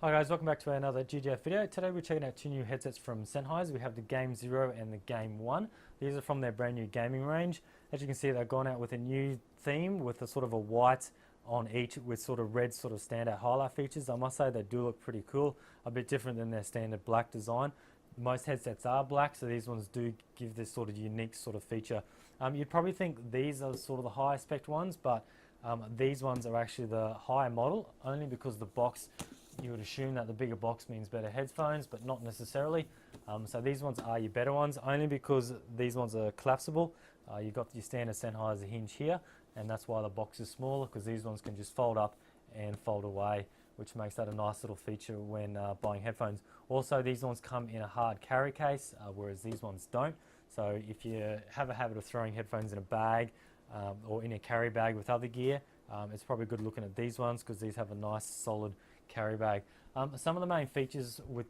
Hi guys, welcome back to another GGF video. Today we're checking out two new headsets from Sennheiser. We have the Game 0 and the Game 1. These are from their brand new gaming range. As you can see, they've gone out with a new theme with a sort of a white on each with sort of red sort of standout highlight features. I must say they do look pretty cool, a bit different than their standard black design. Most headsets are black, so these ones do give this sort of unique sort of feature. You'd probably think these are sort of the higher spec ones, but these ones are actually the higher model, only because the box, you would assume that the bigger box means better headphones, but not necessarily. So these ones are your better ones, only because these ones are collapsible. You've got your standard Sennheiser hinge here, and that's why the box is smaller, because these ones can just fold up and fold away, which makes that a nice little feature when buying headphones. Also, these ones come in a hard carry case, whereas these ones don't. So if you have a habit of throwing headphones in a bag or in a carry bag with other gear, it's probably good looking at these ones, because these have a nice solid carry bag. Some of the main features with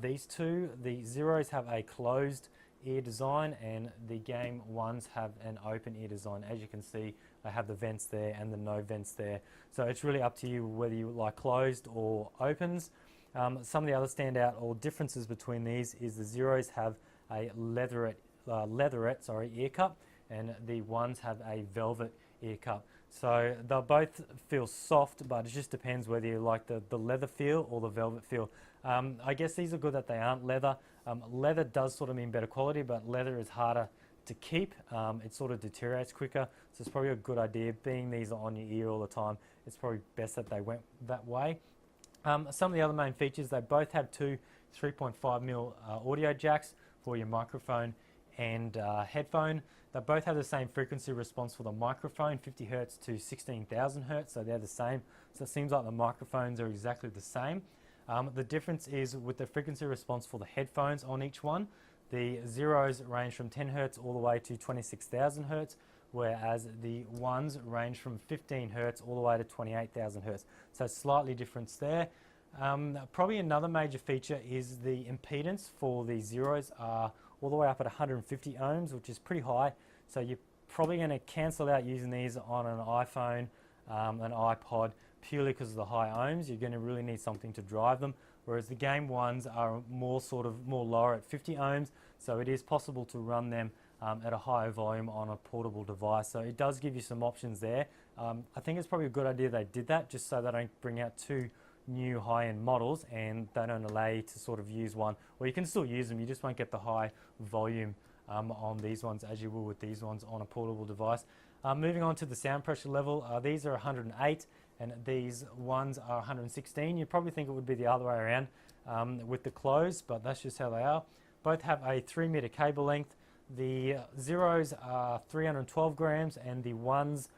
these two, the Zeros have a closed ear design and the Game 1s have an open ear design. As you can see, they have the vents there and the no vents there. So it's really up to you whether you like closed or opens. Some of the other standout or differences between these is the Zeros have a leatherette ear cup, and the ones have a velvet ear cup. So they'll both feel soft, but it just depends whether you like the leather feel or the velvet feel. I guess these are good that they aren't leather. Leather does sort of mean better quality, but leather is harder to keep. It sort of deteriorates quicker, so it's probably a good idea. Being these are on your ear all the time, it's probably best that they went that way. Some of the other main features, they both have two 3.5mm audio jacks for your microphone and headphone. They both have the same frequency response for the microphone, 50 Hz to 16,000 Hz, so they're the same. So it seems like the microphones are exactly the same. The difference is with the frequency response for the headphones on each one. The Zeros range from 10 Hz all the way to 26,000 Hz, whereas the ones range from 15 Hz all the way to 28,000 Hz. So slightly difference there. Probably another major feature is the impedance for the Zeros are all the way up at 150 ohms, which is pretty high. So you're probably going to cancel out using these on an iPhone, an iPod, purely because of the high ohms. You're going to really need something to drive them, whereas the Game 1s are more lower at 50 ohms, so it is possible to run them at a higher volume on a portable device. So it does give you some options there. I think it's probably a good idea they did that, just so they don't bring out two new high-end models and they don't allow you to sort of use one, or you can still use them, you just won't get the high volume on these ones as you will with these ones on a portable device. Moving on to the sound pressure level, these are 108 and these ones are 116. You probably think it would be the other way around with the closed, but that's just how they are. Both have a 3-meter cable length. The Zeros are 312 grams and the ones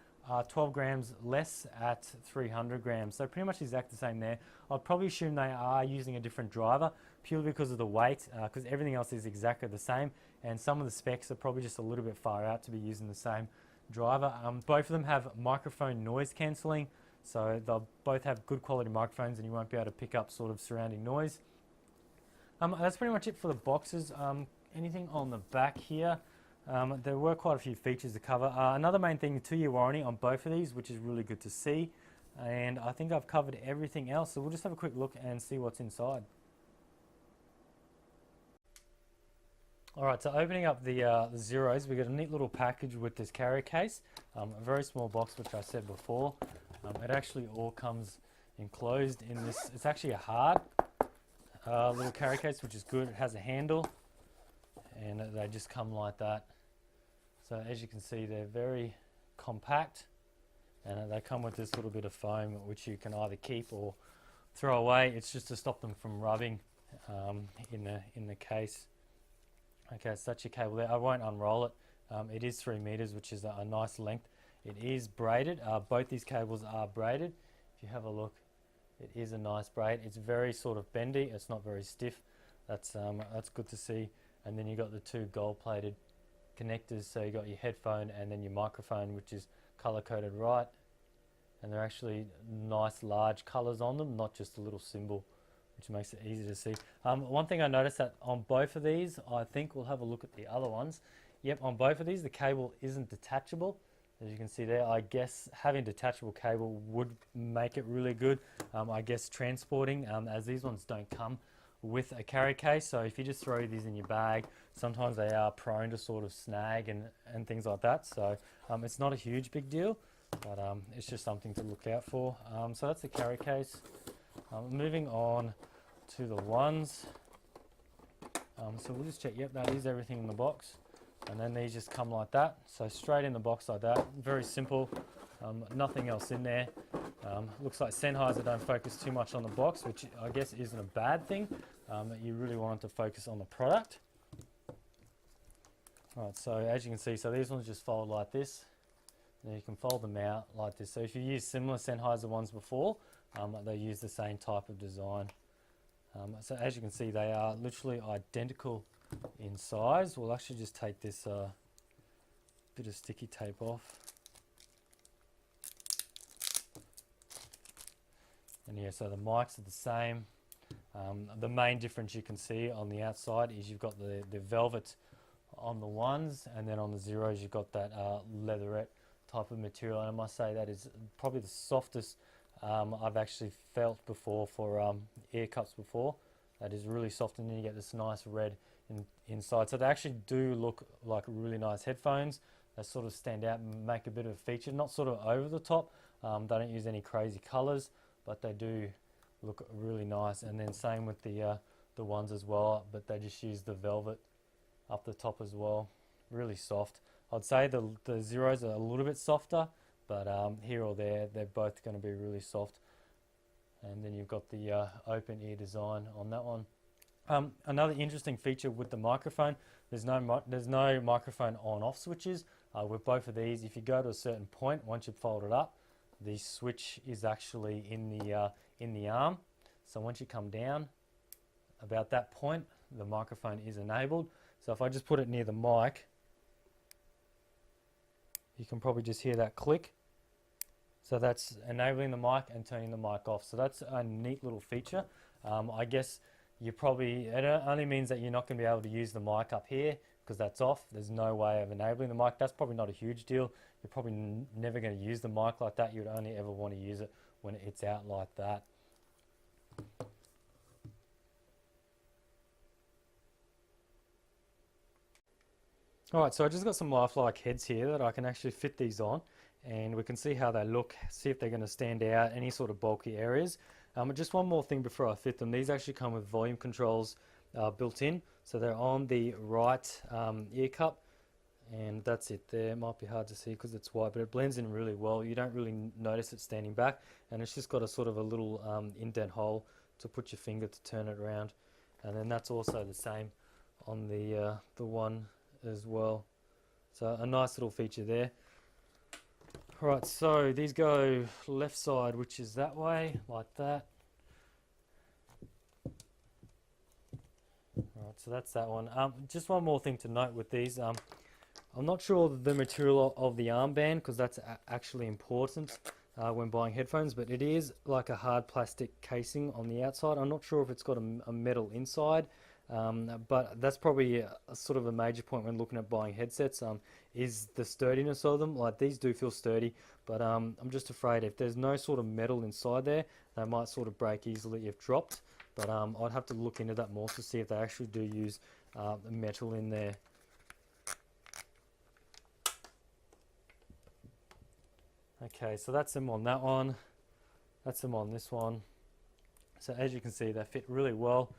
12 grams less at 300 grams. So pretty much exactly the same there. I'd probably assume they are using a different driver purely because of the weight, because everything else is exactly the same, and some of the specs are probably just a little bit far out to be using the same driver. Both of them have microphone noise cancelling, so they'll both have good quality microphones and you won't be able to pick up sort of surrounding noise. That's pretty much it for the boxes. Anything on the back here? There were quite a few features to cover. Another main thing, 2-year warranty on both of these, which is really good to see. And I think I've covered everything else, so we'll just have a quick look and see what's inside. Alright, so opening up the Zeros, we got a neat little package with this carrier case. A very small box, which I said before. It actually all comes enclosed in this. It's actually a hard little carrier case, which is good. It has a handle, and they just come like that. So as you can see, they're very compact, and they come with this little bit of foam which you can either keep or throw away. It's just to stop them from rubbing in the case. Okay, so that's your cable there. I won't unroll it. It is 3 meters, which is a nice length. It is braided. Both these cables are braided. If you have a look, it is a nice braid. It's very sort of bendy. It's not very stiff. That's good to see. And then you got the two gold-plated connectors, so you got your headphone and then your microphone, which is color-coded right, and they're actually nice large colors on them, not just a little symbol, which makes it easy to see. One thing I noticed that on both of these, I think we'll have a look at the other ones. Yep, on both of these the cable isn't detachable. As you can see there, I guess having detachable cable would make it really good. I guess transporting, as these ones don't come with a carry case, so if you just throw these in your bag, sometimes they are prone to sort of snag and things like that. So it's not a huge big deal, but it's just something to look out for. So that's the carry case. Moving on to the ones. So we'll just check, yep, that is everything in the box. And then these just come like that, so straight in the box like that. Very simple, nothing else in there. Looks like Sennheiser don't focus too much on the box, which I guess isn't a bad thing. You really want to focus on the product. Alright, so as you can see, so these ones just fold like this. Then you can fold them out like this. So if you use similar Sennheiser ones before, they use the same type of design. So as you can see, they are literally identical in size. We'll actually just take this bit of sticky tape off. And yeah, so the mics are the same. The main difference you can see on the outside is you've got the velvet on the ones, and then on the zeros you've got that leatherette type of material. And I must say that is probably the softest I've actually felt before for ear cups before. That is really soft, and then you get this nice red inside. So they actually do look like really nice headphones. They sort of stand out and make a bit of a feature, not sort of over the top. They don't use any crazy colors, but they do look really nice. And then same with the ones as well, but they just use the velvet up the top as well. Really soft. I'd say the zeros are a little bit softer, but here or there, they're both going to be really soft. And then you've got the open ear design on that one. Another interesting feature with the microphone, there's no microphone on-off switches. With both of these, if you go to a certain point, once you fold it up, the switch is actually in the arm. So once you come down, about that point, the microphone is enabled. So if I just put it near the mic, you can probably just hear that click. So that's enabling the mic and turning the mic off. So that's a neat little feature. I guess it only means that you're not going to be able to use the mic up here because that's off. There's no way of enabling the mic. That's probably not a huge deal. You're probably never going to use the mic like that. You would only ever want to use it when it's out like that. Alright, so I just got some lifelike heads here that I can actually fit these on, and we can see how they look, see if they're going to stand out, any sort of bulky areas. Just one more thing before I fit them. These actually come with volume controls built in, so they're on the right ear cup, and that's it there. It might be hard to see because it's white, but it blends in really well. You don't really notice it standing back, and it's just got a sort of a little indent hole to put your finger to turn it around. And then that's also the same on the one as well. So a nice little feature there. Alright, so these go left side, which is that way, like that. Alright, so that's that one. Just one more thing to note with these. I'm not sure the material of the armband, because that's actually important when buying headphones, but it is like a hard plastic casing on the outside. I'm not sure if it's got a metal inside. But that's probably a sort of a major point when looking at buying headsets, is the sturdiness of them. Like, these do feel sturdy, but I'm just afraid if there's no sort of metal inside there, they might sort of break easily if dropped. But I'd have to look into that more to see if they actually do use metal in there. Okay, so that's them on that one, that's them on this one. So as you can see, they fit really well.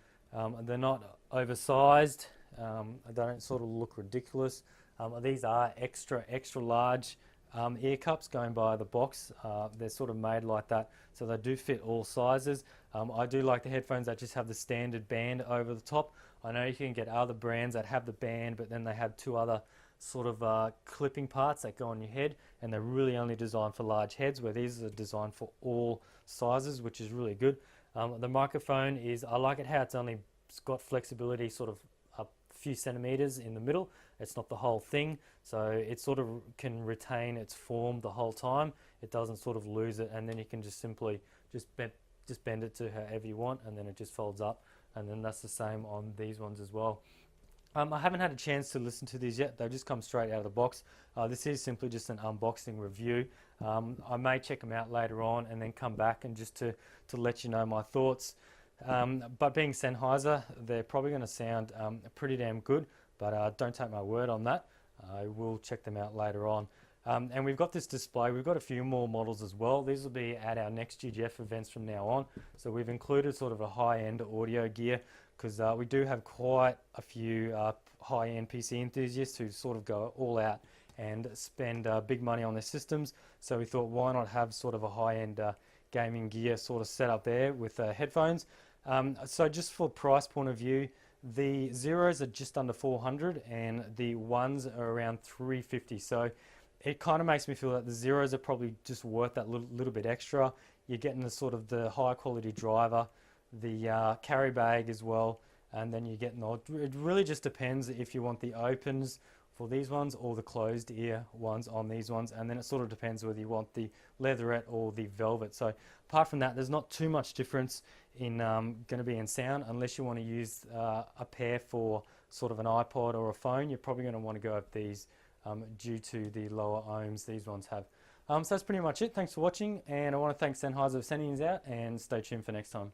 They're not oversized. They don't sort of look ridiculous. These are extra large ear cups going by the box. They're sort of made like that, so they do fit all sizes. I do like the headphones that just have the standard band over the top. I know you can get other brands that have the band, but then they have two other sort of clipping parts that go on your head, and they're really only designed for large heads, where these are designed for all sizes, which is really good. The microphone is, I like it how it's got flexibility sort of a few centimeters in the middle. It's not the whole thing, so it sort of can retain its form the whole time. It doesn't sort of lose it, and then you can just simply bend it to however you want, and then it just folds up. And then that's the same on these ones as well. I haven't had a chance to listen to these yet. They've just come straight out of the box. This is simply just an unboxing review. I may check them out later on and then come back and just to let you know my thoughts. But being Sennheiser, they're probably going to sound pretty damn good, but don't take my word on that. I will check them out later on. And we've got this display. We've got a few more models as well. These will be at our next GGF events from now on. So we've included sort of a high-end audio gear because we do have quite a few high-end PC enthusiasts who sort of go all out and spend big money on their systems. So we thought, why not have sort of a high-end gaming gear sort of set up there with headphones. So just for price point of view, the zeros are just under 400 and the ones are around 350. So it kind of makes me feel that the zeros are probably just worth that little bit extra. You're getting the sort of the high quality driver, the carry bag as well, and then you're getting it really just depends if you want the opens for these ones or the closed ear ones on these ones, and then it sort of depends whether you want the leatherette or the velvet. So apart from that, there's not too much difference in going to be in sound unless you want to use a pair for sort of an iPod or a phone. You're probably going to want to go with these due to the lower ohms these ones have. So that's pretty much it. Thanks for watching, and I want to thank Sennheiser for sending these out, and stay tuned for next time.